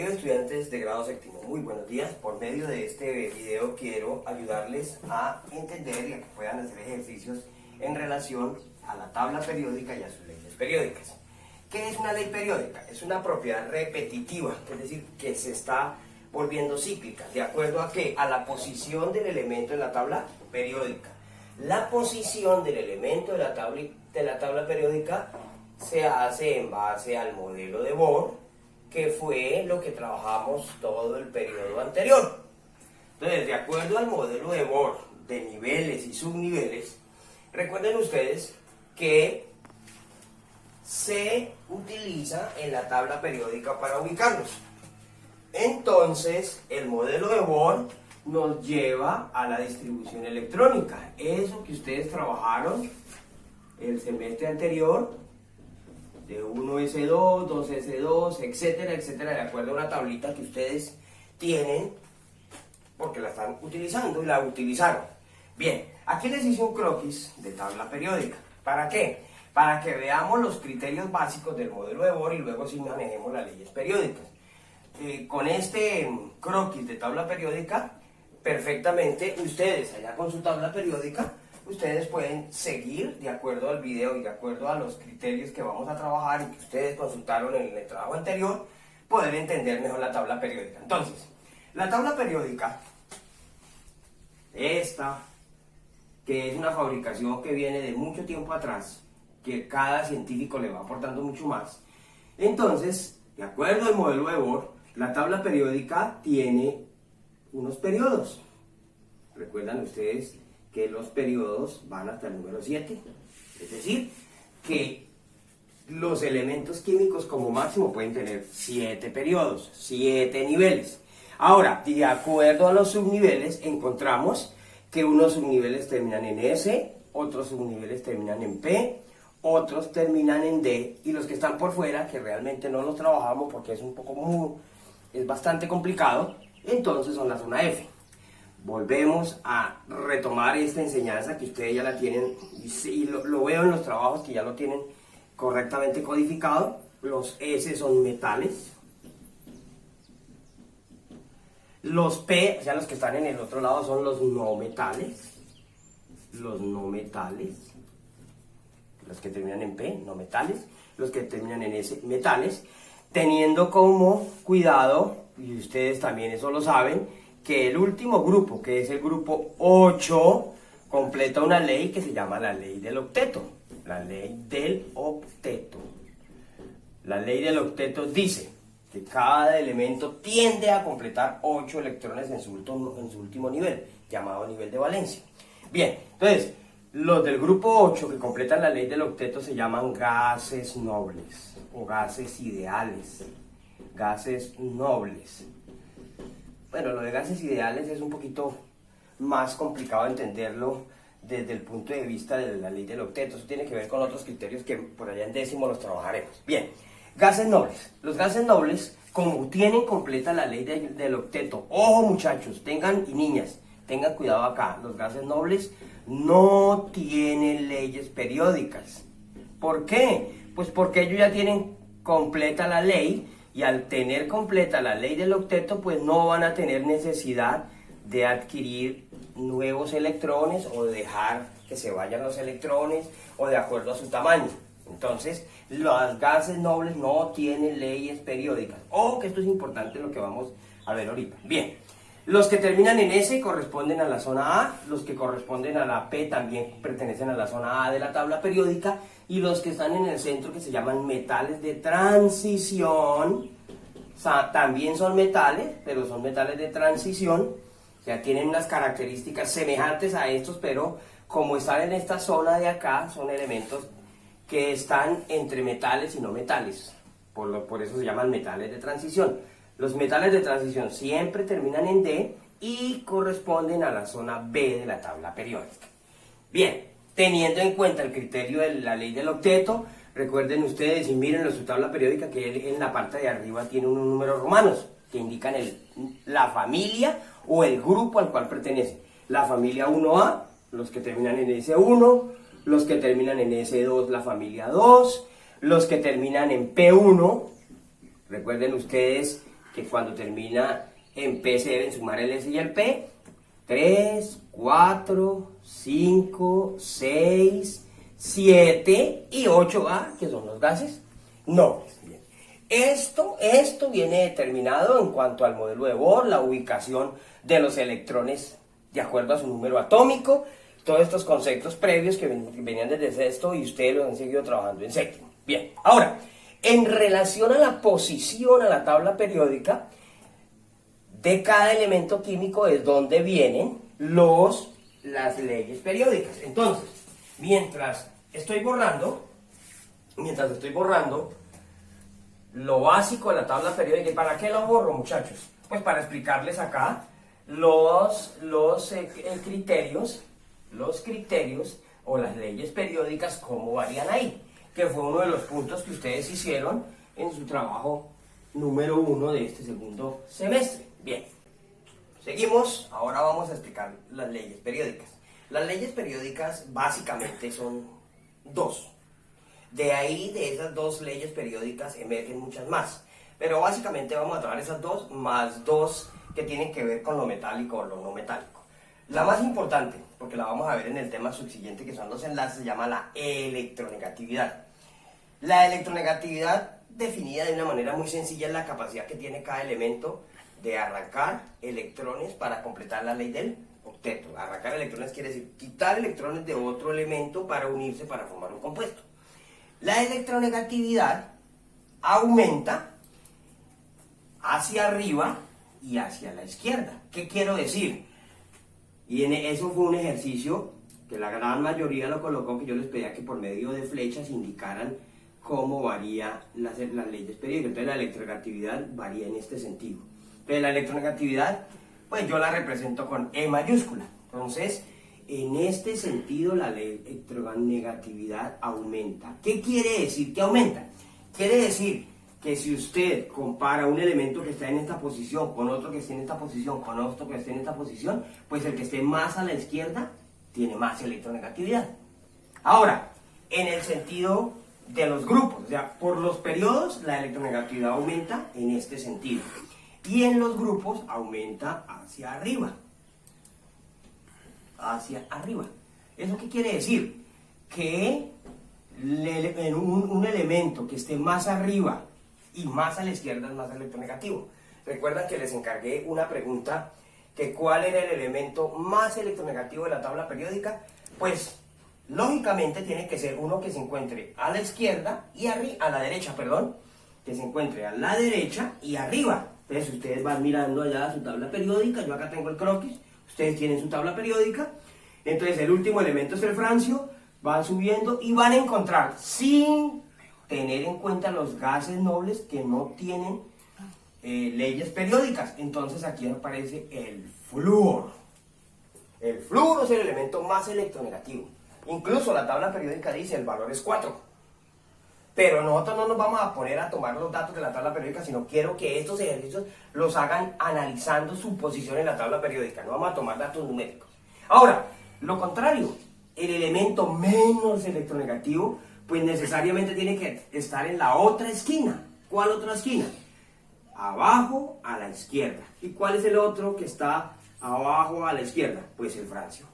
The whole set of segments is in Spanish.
Queridos estudiantes de grado séptimo, muy buenos días. Por medio de este video quiero ayudarles a entender y a que puedan hacer ejercicios en relación a la tabla periódica y a sus leyes periódicas. ¿Qué es una ley periódica? Es una propiedad repetitiva, es decir, que se está volviendo cíclica, ¿de acuerdo a qué? A la posición del elemento en la tabla periódica. La posición del elemento de la tabla periódica se hace en base al modelo de Bohr, que fue lo que trabajamos todo el periodo anterior. Entonces, de acuerdo al modelo de Bohr de niveles y subniveles, recuerden ustedes que se utiliza en la tabla periódica para ubicarlos. Entonces, el modelo de Bohr nos lleva a la distribución electrónica. Eso que ustedes trabajaron el semestre anterior, de 1s2, 2s2, etcétera, etcétera, de acuerdo a una tablita que ustedes tienen, porque la están utilizando y la utilizaron. Bien, aquí les hice un croquis de tabla periódica. ¿Para qué? Para que veamos los criterios básicos del modelo de Bohr y luego sí manejemos las leyes periódicas. Con este croquis de tabla periódica, perfectamente ustedes allá con su tabla periódica, ustedes pueden seguir de acuerdo al video y de acuerdo a los criterios que vamos a trabajar y que ustedes consultaron en el trabajo anterior, poder entender mejor la tabla periódica. Entonces, la tabla periódica, esta, que es una fabricación que viene de mucho tiempo atrás, que cada científico le va aportando mucho más. Entonces, de acuerdo al modelo de Bohr, la tabla periódica tiene unos periodos. ¿Recuerdan ustedes que los periodos van hasta el número 7? Es decir, que los elementos químicos como máximo pueden tener 7 periodos, 7 niveles. Ahora, de acuerdo a los subniveles, encontramos que unos subniveles terminan en S, otros subniveles terminan en P, otros terminan en D, y los que están por fuera, que realmente no los trabajamos porque es bastante complicado, entonces son la zona F. Volvemos a retomar esta enseñanza que ustedes ya la tienen, y lo veo en los trabajos que ya lo tienen correctamente codificado. Los S son metales, los P, o sea los que están en el otro lado, son los no metales, los que terminan en P, no metales, los que terminan en S, metales, teniendo como cuidado, y ustedes también eso lo saben, que el último grupo, que es el grupo 8, completa una ley que se llama la ley del octeto. La ley del octeto. La ley del octeto dice que cada elemento tiende a completar 8 electrones en su último nivel, llamado nivel de valencia. Bien, entonces, los del grupo 8 que completan la ley del octeto se llaman gases nobles o gases ideales. Gases nobles. Bueno, lo de gases ideales es un poquito más complicado entenderlo desde el punto de vista de la ley del octeto. Eso tiene que ver con otros criterios que por allá en décimo los trabajaremos. Bien, gases nobles. Los gases nobles, como tienen completa la ley del octeto, ojo muchachos, y niñas, tengan cuidado acá, los gases nobles no tienen leyes periódicas. ¿Por qué? Pues porque ellos ya tienen completa la ley, y al tener completa la ley del octeto, pues no van a tener necesidad de adquirir nuevos electrones o de dejar que se vayan los electrones o de acuerdo a su tamaño. Entonces, los gases nobles no tienen leyes periódicas. Ojo que esto es importante lo que vamos a ver ahorita. Bien, los que terminan en S corresponden a la zona A, los que corresponden a la P también pertenecen a la zona A de la tabla periódica, y los que están en el centro, que se llaman metales de transición, también son metales, pero son metales de transición, o sea, tienen unas características semejantes a estos, pero como están en esta zona de acá, son elementos que están entre metales y no metales, por eso se llaman metales de transición. Los metales de transición siempre terminan en D y corresponden a la zona B de la tabla periódica. Bien, teniendo en cuenta el criterio de la ley del octeto, recuerden ustedes y miren su tabla periódica que en la parte de arriba tiene unos números romanos que indican la familia o el grupo al cual pertenece. La familia 1A, los que terminan en S1, los que terminan en S2, la familia 2, los que terminan en P1, recuerden ustedes que cuando termina en P se deben sumar el S y el P. 3, 4, 5, 6, 7 y 8A, que son los gases nobles. Bien. Esto viene determinado en cuanto al modelo de Bohr, la ubicación de los electrones de acuerdo a su número atómico, todos estos conceptos previos que venían desde sexto y ustedes los han seguido trabajando en séptimo. Bien, ahora, en relación a la posición a la tabla periódica de cada elemento químico es donde vienen las leyes periódicas. Entonces, mientras estoy borrando lo básico de la tabla periódica, ¿y para qué lo borro, muchachos? Pues para explicarles acá los criterios o las leyes periódicas, cómo varían ahí, que fue uno de los puntos que ustedes hicieron en su trabajo número 1 de este segundo semestre. Bien, seguimos, ahora vamos a explicar las leyes periódicas. Las leyes periódicas básicamente son dos. De ahí, de esas dos leyes periódicas, emergen muchas más. Pero básicamente vamos a trabajar esas dos, más dos que tienen que ver con lo metálico o lo no metálico. La más importante, porque la vamos a ver en el tema subsiguiente, que son los enlaces, se llama la electronegatividad. La electronegatividad, definida de una manera muy sencilla, es la capacidad que tiene cada elemento de arrancar electrones para completar la ley del octeto. Arrancar electrones quiere decir quitar electrones de otro elemento para unirse para formar un compuesto. La electronegatividad aumenta hacia arriba y hacia la izquierda. ¿Qué quiero decir? Y eso fue un ejercicio que la gran mayoría lo colocó, que yo les pedía que por medio de flechas indicaran cómo varía las leyes periódicas. Entonces la electronegatividad varía en este sentido. Entonces la electronegatividad, pues yo la represento con E mayúscula. Entonces, en este sentido la electronegatividad aumenta. ¿Qué quiere decir que aumenta? Quiere decir que si usted compara un elemento que está en esta posición con otro que esté en esta posición, con otro que esté en esta posición, pues el que esté más a la izquierda tiene más electronegatividad. Ahora, en el sentido de los grupos, o sea, por los periodos la electronegatividad aumenta en este sentido. Y en los grupos aumenta hacia arriba. Hacia arriba. ¿Eso qué quiere decir? Que un elemento que esté más arriba y más a la izquierda es más electronegativo. Recuerdan que les encargué una pregunta, que cuál era el elemento más electronegativo de la tabla periódica. Pues lógicamente tiene que ser uno que se encuentre a la izquierda y a la derecha, perdón, que se encuentre a la derecha y arriba. Entonces ustedes van mirando allá su tabla periódica, yo acá tengo el croquis, ustedes tienen su tabla periódica. Entonces el último elemento es el francio, van subiendo y van a encontrar, sin tener en cuenta los gases nobles que no tienen leyes periódicas. Entonces aquí aparece el flúor. El flúor es el elemento más electronegativo. Incluso la tabla periódica dice el valor es 4. Pero nosotros no nos vamos a poner a tomar los datos de la tabla periódica, sino quiero que estos ejercicios los hagan analizando su posición en la tabla periódica. No vamos a tomar datos numéricos. Ahora, lo contrario, el elemento menos electronegativo, pues necesariamente tiene que estar en la otra esquina. ¿Cuál otra esquina? Abajo a la izquierda. ¿Y cuál es el otro que está abajo a la izquierda? Pues el francio.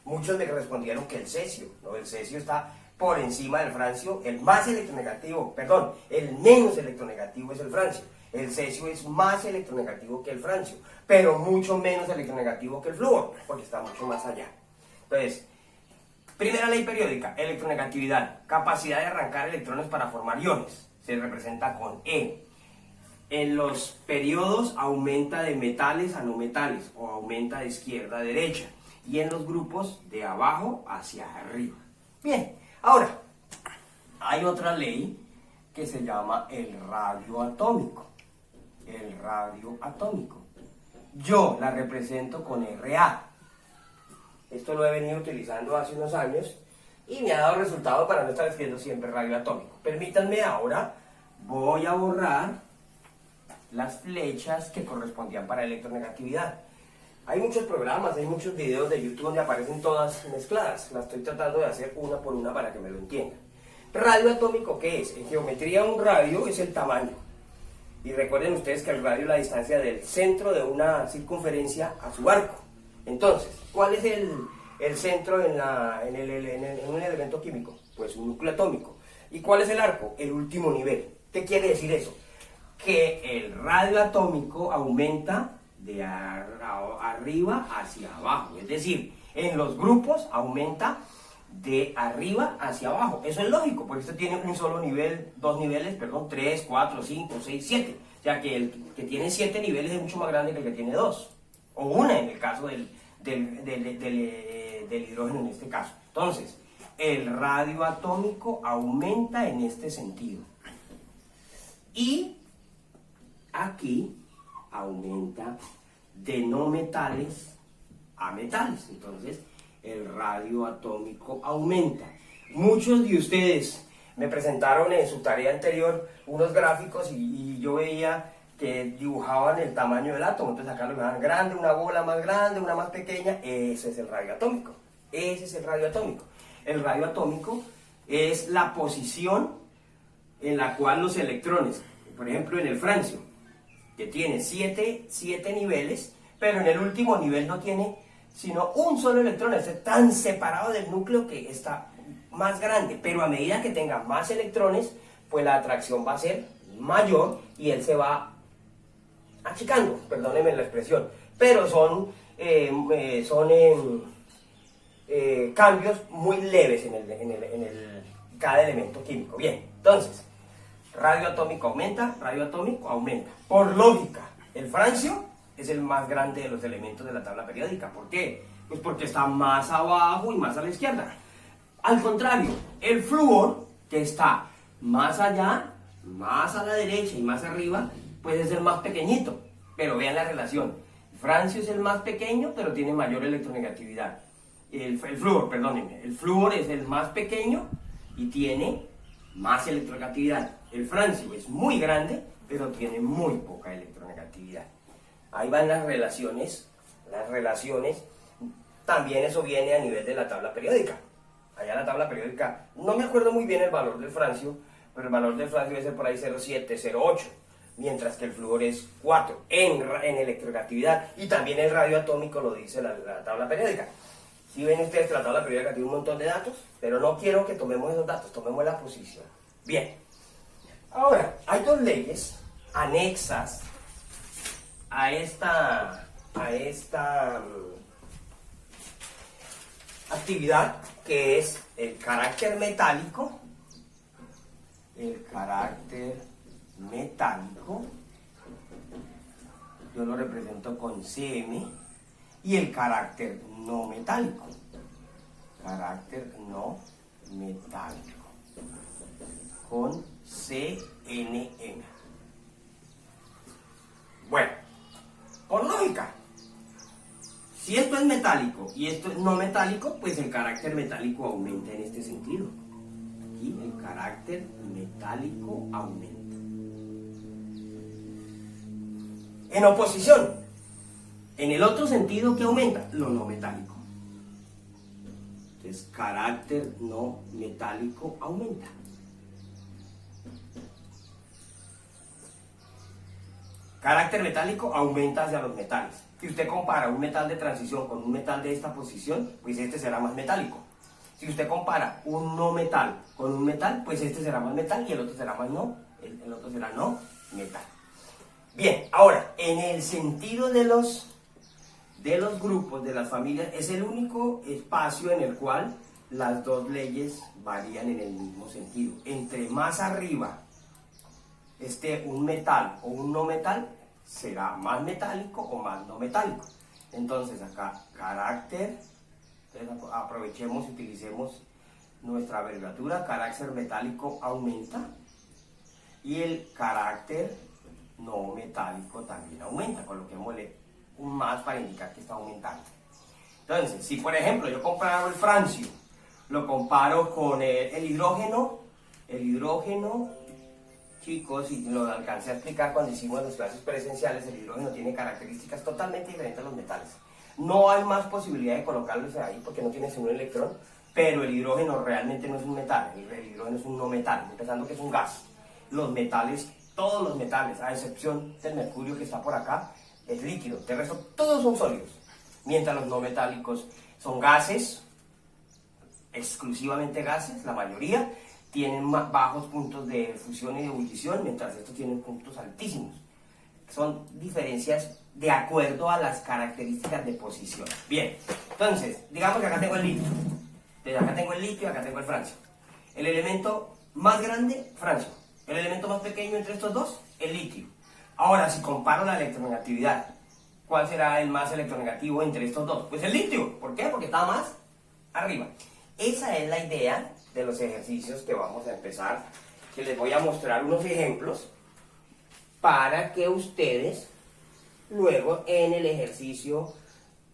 Muchos me respondieron que el cesio. No, el cesio está por encima del francio. El más electronegativo, perdón, el menos electronegativo es el francio. El cesio es más electronegativo que el francio, pero mucho menos electronegativo que el flúor, porque está mucho más allá. Entonces, primera ley periódica, electronegatividad, capacidad de arrancar electrones para formar iones, se representa con E. En los periodos aumenta de metales a no metales, o aumenta de izquierda a derecha, y en los grupos de abajo hacia arriba. Bien, ahora, hay otra ley que se llama el radio atómico. El radio atómico. Yo la represento con Ra. Esto lo he venido utilizando hace unos años y me ha dado resultado para no estar escribiendo siempre radio atómico. Permítanme ahora, voy a borrar las flechas que correspondían para electronegatividad. Hay muchos programas, hay muchos videos de YouTube donde aparecen todas mezcladas. Las estoy tratando de hacer una por una para que me lo entiendan. Radio atómico, ¿qué es? En geometría un radio es el tamaño. Y recuerden ustedes que el radio es la distancia del centro de una circunferencia a su arco. Entonces, ¿cuál es el centro en un elemento químico? Pues un núcleo atómico. ¿Y cuál es el arco? El último nivel. ¿Qué quiere decir eso? Que el radio atómico aumenta de arriba hacia abajo. Es decir, en los grupos aumenta de arriba hacia abajo. Eso es lógico, porque esto tiene un solo nivel, dos niveles, perdón, 3, 4, 5, 6, 7. O sea que el que tiene 7 niveles es mucho más grande que el que tiene 2. O una en el caso del hidrógeno en este caso. Entonces, el radio atómico aumenta en este sentido. Y aquí aumenta de no metales a metales. Entonces, el radio atómico aumenta. Muchos de ustedes me presentaron en su tarea anterior unos gráficos y yo veía que dibujaban el tamaño del átomo. Entonces acá lo dejaban grande, una bola más grande, una más pequeña. Ese es el radio atómico. Ese es el radio atómico. El radio atómico es la posición en la cual los electrones, por ejemplo en el francio, que tiene 7 niveles, pero en el último nivel no tiene sino un solo electrón, está tan separado del núcleo que está más grande, pero a medida que tenga más electrones, pues la atracción va a ser mayor y él se va achicando, perdónenme la expresión, pero son cambios muy leves en cada elemento químico. Bien, entonces, radio atómico aumenta, radio atómico aumenta. Por lógica, el francio es el más grande de los elementos de la tabla periódica. ¿Por qué? Pues porque está más abajo y más a la izquierda. Al contrario, el flúor, que está más allá, más a la derecha y más arriba, pues es el más pequeñito. Pero vean la relación. El francio es el más pequeño, pero tiene mayor electronegatividad. El flúor, perdónenme. El flúor es el más pequeño y tiene más electronegatividad. El francio es muy grande, pero tiene muy poca electronegatividad. Ahí van las relaciones. También eso viene a nivel de la tabla periódica. Allá en la tabla periódica, no me acuerdo muy bien el valor del francio, pero el valor del francio debe ser por ahí 0,7, 0,8, mientras que el flúor es 4 en electronegatividad. Y también el radio atómico lo dice la tabla periódica. Si ven ustedes que la tabla periódica tiene un montón de datos, pero no quiero que tomemos esos datos, tomemos la posición. Bien, ahora, hay dos leyes anexas a esta actividad, que es el carácter metálico, yo lo represento con Cm, y el carácter no metálico, con Cnm. Bueno, por lógica, si esto es metálico y esto es no metálico, pues el carácter metálico aumenta en este sentido. Aquí el carácter metálico aumenta. En oposición, en el otro sentido, ¿qué aumenta? Lo no metálico. Entonces, carácter no metálico aumenta. Carácter metálico aumenta hacia los metales. Si usted compara un metal de transición con un metal de esta posición, pues este será más metálico. Si usted compara un no metal con un metal, pues este será más metal y el otro será más no, el otro será no metal. Bien, ahora, en el sentido de los grupos, de las familias, es el único espacio en el cual las dos leyes varían en el mismo sentido. Entre más arriba esté un metal o un no metal, será más metálico o más no metálico. Entonces acá, carácter, entonces aprovechemos y utilicemos nuestra abreviatura, carácter metálico aumenta y el carácter no metálico también aumenta, coloquémosle un más para indicar que está aumentando. Entonces, si por ejemplo yo comparo el francio, lo comparo con el hidrógeno, chicos, y lo alcancé a explicar cuando hicimos las clases presenciales, el hidrógeno tiene características totalmente diferentes a los metales. No hay más posibilidad de colocarlos ahí porque no tiene ningún electrón, pero el hidrógeno realmente no es un metal, el hidrógeno es un no metal, empezando que es un gas. Los metales Todos los metales, a excepción del mercurio que está por acá, es líquido. De resto, todos son sólidos. Mientras los no metálicos son gases, exclusivamente gases, la mayoría tienen bajos puntos de fusión y de ebullición, mientras estos tienen puntos altísimos. Son diferencias de acuerdo a las características de posición. Bien, entonces, digamos que acá tengo el litio. Entonces, acá tengo el litio y acá tengo el francio. El elemento más grande, francio. El elemento más pequeño entre estos dos, el litio. Ahora, si comparo la electronegatividad, ¿cuál será el más electronegativo entre estos dos? Pues el litio. ¿Por qué? Porque está más arriba. Esa es la idea de los ejercicios que vamos a empezar, que les voy a mostrar unos ejemplos para que ustedes luego en el ejercicio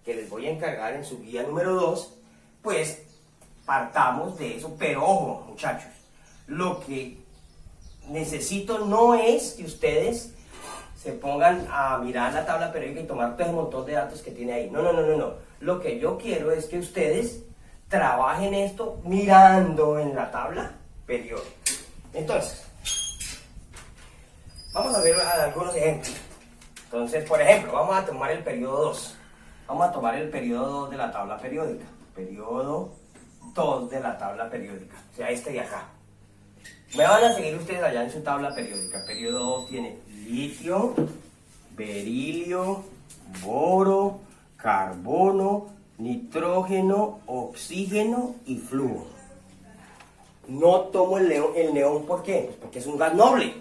que les voy a encargar en su guía número 2, pues partamos de eso. Pero ojo, muchachos, lo que necesito no es que ustedes se pongan a mirar la tabla periódica y tomar todo el montón de datos que tiene ahí. No. Lo que yo quiero es que ustedes trabajen esto mirando en la tabla periódica. Entonces, vamos a ver algunos ejemplos. Entonces, por ejemplo, vamos a tomar el periodo 2. Vamos a tomar el periodo 2 de la tabla periódica. Periodo 2 de la tabla periódica. O sea, este de acá. Me van a seguir ustedes allá en su tabla periódica. Periodo 2 tiene litio, berilio, boro, carbono, nitrógeno, oxígeno y flúor. No tomo el neón, ¿por qué? Pues porque es un gas noble.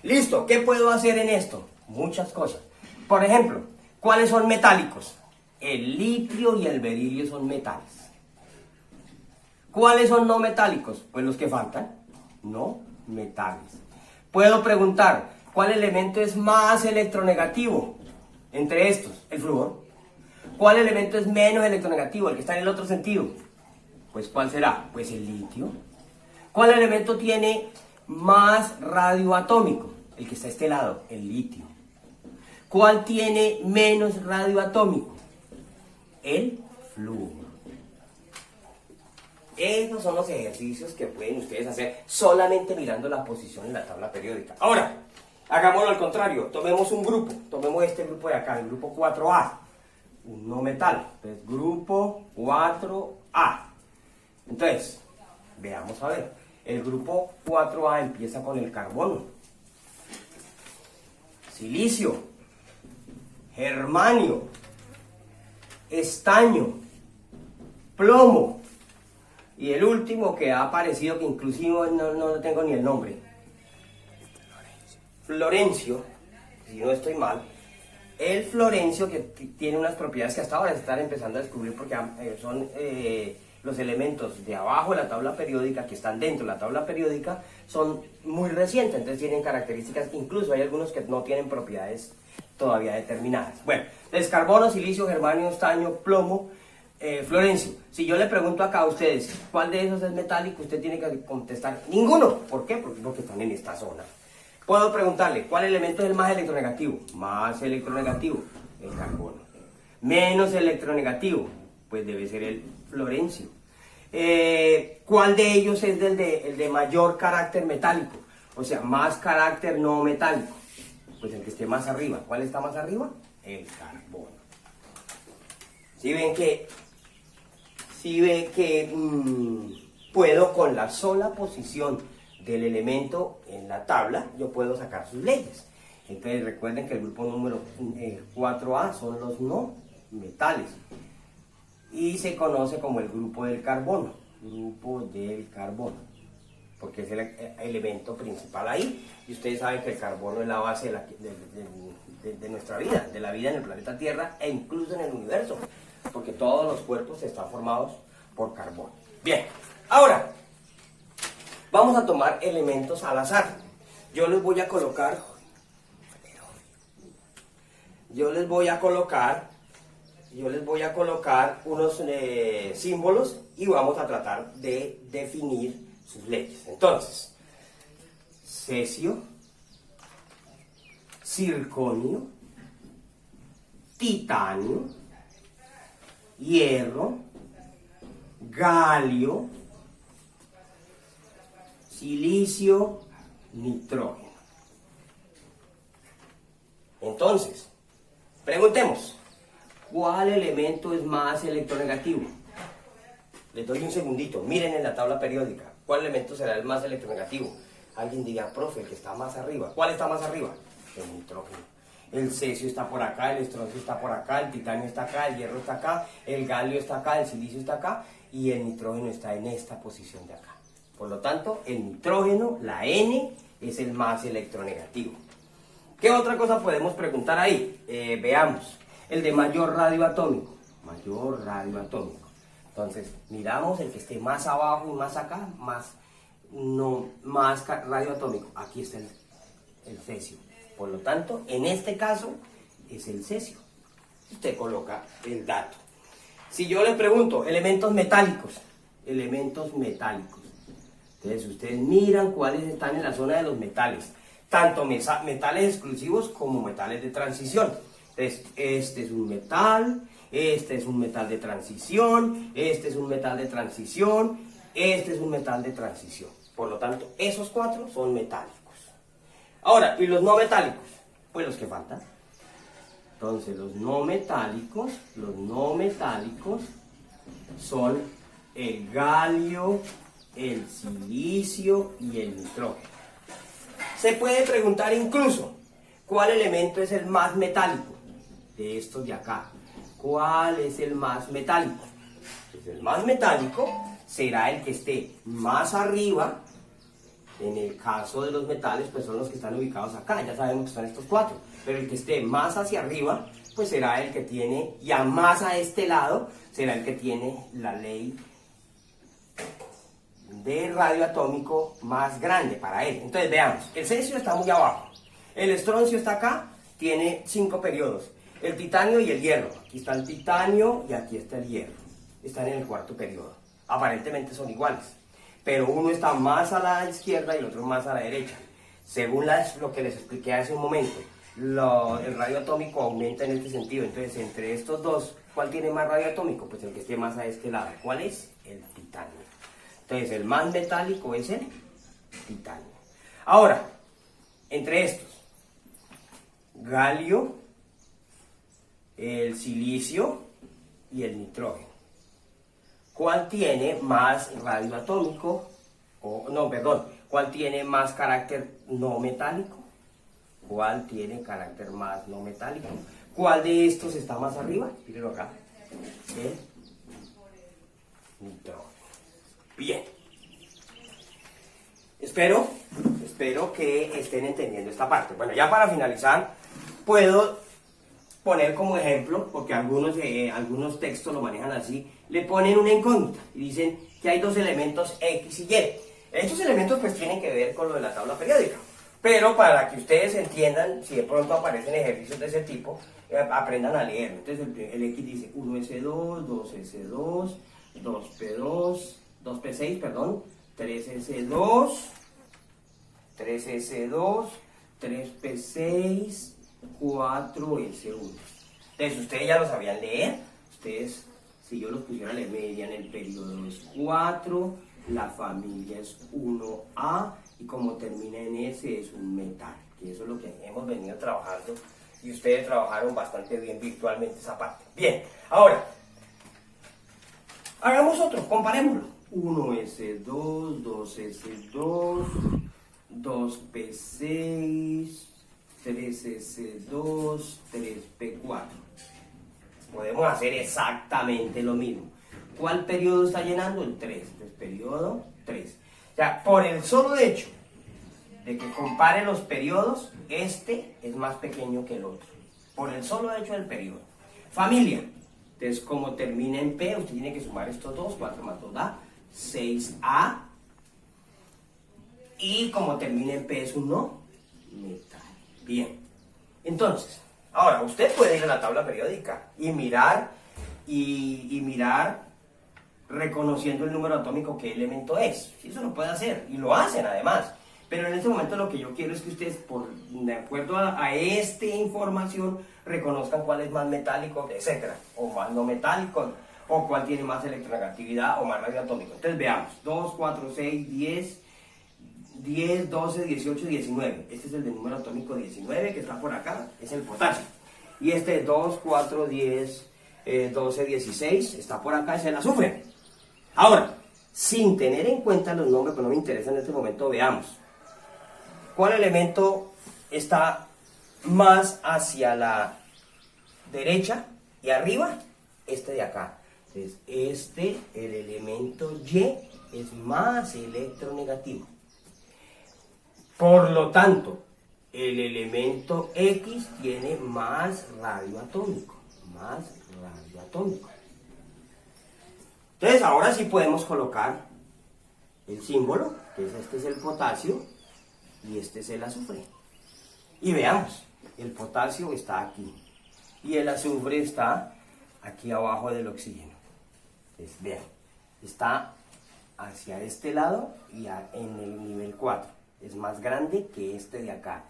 Listo, ¿qué puedo hacer en esto? Muchas cosas. Por ejemplo, ¿cuáles son metálicos? El litio y el berilio son metales. ¿Cuáles son no metálicos? Pues los que faltan, no metales. Puedo preguntar, ¿cuál elemento es más electronegativo entre estos? El flúor. ¿Cuál elemento es menos electronegativo? El que está en el otro sentido. Pues ¿cuál será? Pues el litio. ¿Cuál elemento tiene más radio atómico? El que está a este lado, el litio. ¿Cuál tiene menos radio atómico? El flúor. Esos son los ejercicios que pueden ustedes hacer solamente mirando la posición en la tabla periódica. Ahora, hagámoslo al contrario. Tomemos un grupo. Tomemos este grupo de acá, el grupo 4A. Un no metal. Entonces, grupo 4A. Entonces, veamos a ver. El grupo 4A empieza con el carbono, silicio, germanio, estaño, plomo y el último que ha aparecido, que inclusive no tengo ni el nombre, florencio, si no estoy mal. El florencio, que tiene unas propiedades que hasta ahora se están empezando a descubrir porque son los elementos de abajo de la tabla periódica que están dentro de la tabla periódica, son muy recientes, entonces tienen características, incluso hay algunos que no tienen propiedades todavía determinadas. Bueno, entonces carbono, silicio, germanio, estaño, plomo, florencio. Si yo le pregunto acá a ustedes, ¿cuál de esos es metálico? Usted tiene que contestar, ninguno. ¿Por qué? Porque están en esta zona. Puedo preguntarle, ¿cuál elemento es el más electronegativo? Más electronegativo, el carbono. Menos electronegativo, pues debe ser el florencio. ¿Cuál de ellos es el de mayor carácter metálico? O sea, más carácter no metálico. Pues el que esté más arriba. ¿Cuál está más arriba? El carbono. ¿Sí ven que puedo con la sola posición del elemento en la tabla, yo puedo sacar sus leyes? Entonces recuerden que el grupo número 4A son los no metales y se conoce como el grupo del carbono, porque es el elemento principal ahí, y ustedes saben que el carbono es la base de nuestra vida, de la vida en el planeta Tierra e incluso en el universo, porque todos los cuerpos están formados por carbono. Bien, ahora vamos a tomar elementos al azar. Yo les voy a colocar unos símbolos y vamos a tratar de definir sus leyes. Entonces, cesio, circonio, titanio, hierro, galio, silicio, nitrógeno. Entonces, preguntemos, ¿cuál elemento es más electronegativo? Les doy un segundito, miren en la tabla periódica, ¿cuál elemento será el más electronegativo? Alguien diría, profe, el que está más arriba. ¿Cuál está más arriba? El nitrógeno. El cesio está por acá, el estroncio está por acá, el titanio está acá, el hierro está acá, el galio está acá, el silicio está acá y el nitrógeno está en esta posición de acá. Por lo tanto, el nitrógeno, la N, es el más electronegativo. ¿Qué otra cosa podemos preguntar ahí? Veamos, el de mayor radio atómico. Mayor radio atómico. Entonces, miramos el que esté más abajo y más acá, más radio atómico. Aquí está el cesio. Por lo tanto, en este caso, es el cesio. Usted coloca el dato. Si yo le pregunto, elementos metálicos. Elementos metálicos. Entonces, ustedes miran cuáles están en la zona de los metales. Tanto metales exclusivos como metales de transición. Entonces, este es un metal, este es un metal de transición, este es un metal de transición, este es un metal de transición. Por lo tanto, esos cuatro son metálicos. Ahora, ¿y los no metálicos? Pues los que faltan. Entonces, los no metálicos son el galio, el silicio y el nitrógeno. Se puede preguntar incluso, ¿cuál elemento es el más metálico? De estos de acá. ¿Cuál es el más metálico? Pues el más metálico será el que esté más arriba. En el caso de los metales, pues son los que están ubicados acá, ya sabemos que son estos cuatro. Pero el que esté más hacia arriba, pues será el que tiene, ya más a este lado, será el que tiene la ley de radioatómico más grande para él. Entonces veamos, el cesio está muy abajo, el estroncio está acá, tiene 5 periodos, el titanio y el hierro, aquí está el titanio y aquí está el hierro, están en el 4.º periodo, aparentemente son iguales, pero uno está más a la izquierda y el otro más a la derecha, según lo que les expliqué hace un momento. El radioatómico aumenta en este sentido, entonces entre estos dos, ¿cuál tiene más radioatómico? Pues el que esté más a este lado. ¿Cuál es? El titanio. Entonces el más metálico es el titanio. Ahora, entre estos, galio, el silicio y el nitrógeno. ¿Cuál tiene más radioatómico? ¿Cuál tiene más carácter no metálico? ¿Cuál tiene carácter más no metálico? ¿Cuál de estos está más arriba? Mírenlo acá. El nitrógeno. Bien. Espero que estén entendiendo esta parte. Bueno, ya para finalizar, puedo poner como ejemplo, porque algunos textos lo manejan así, le ponen una incógnita y dicen que hay dos elementos X y Y. Estos elementos pues tienen que ver con lo de la tabla periódica. Pero para que ustedes entiendan, si de pronto aparecen ejercicios de ese tipo, aprendan a leer. Entonces el X dice 1S2, 2S2, 2P2, 2P6, perdón, 3S2, 3S2, 3P6, 4S1. Entonces ustedes ya lo sabían leer. Ustedes, si yo los pusiera a leer, me dirían el periodo es 4, la familia es 1A y como termina en S es un metal, que eso es lo que hemos venido trabajando y ustedes trabajaron bastante bien virtualmente esa parte. Bien, ahora hagamos otro, comparémoslo. 1S2, 2S2, 2P6, 3S2, 3P4. Podemos hacer exactamente lo mismo. ¿Cuál periodo está llenando? El 3. Entonces, periodo 3. O sea, por el solo hecho de que compare los periodos, este es más pequeño que el otro. Por el solo hecho del periodo. Familia. Entonces, como termina en P, usted tiene que sumar estos dos. 4 más 2 da 6A. Y como termina en P es un no metal. Bien. Entonces, ahora usted puede ir a la tabla periódica y mirar reconociendo el número atómico qué elemento es. Eso lo puede hacer y lo hacen además. Pero en este momento lo que yo quiero es que ustedes, de acuerdo a esta información, reconozcan cuál es más metálico, etcétera, o más no metálico, o cuál tiene más electronegatividad o más radioatómico. Entonces veamos, 2, 4, 6, 10, 10, 12, 18, 19. Este es el del número atómico 19 que está por acá, es el potasio. Y este 2, 4, 10, 12, 16 está por acá, es el azufre. Ahora, sin tener en cuenta los nombres que no me interesan en este momento, veamos. ¿Cuál elemento está más hacia la derecha y arriba? Este de acá. Entonces, el elemento Y, es más electronegativo. Por lo tanto, el elemento X tiene más radio atómico. Más radio atómico. Entonces, ahora sí podemos colocar el símbolo, que este es el potasio y este es el azufre. Y veamos, el potasio está aquí y el azufre está aquí abajo del oxígeno. Entonces, vean, está hacia este lado y en el nivel 4. Es más grande que este de acá.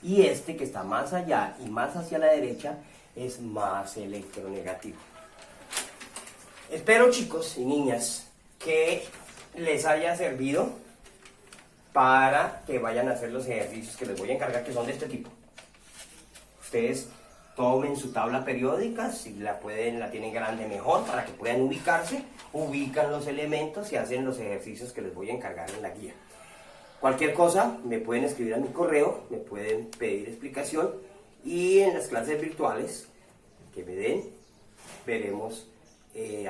Y este que está más allá y más hacia la derecha es más electronegativo. Espero, chicos y niñas, que les haya servido para que vayan a hacer los ejercicios que les voy a encargar, que son de este tipo. Ustedes tomen su tabla periódica, si la tienen grande mejor, para que puedan ubicarse, ubican los elementos y hacen los ejercicios que les voy a encargar en la guía. Cualquier cosa me pueden escribir a mi correo, me pueden pedir explicación y en las clases virtuales que me den veremos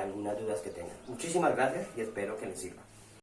algunas dudas que tengan. Muchísimas gracias y espero que les sirva.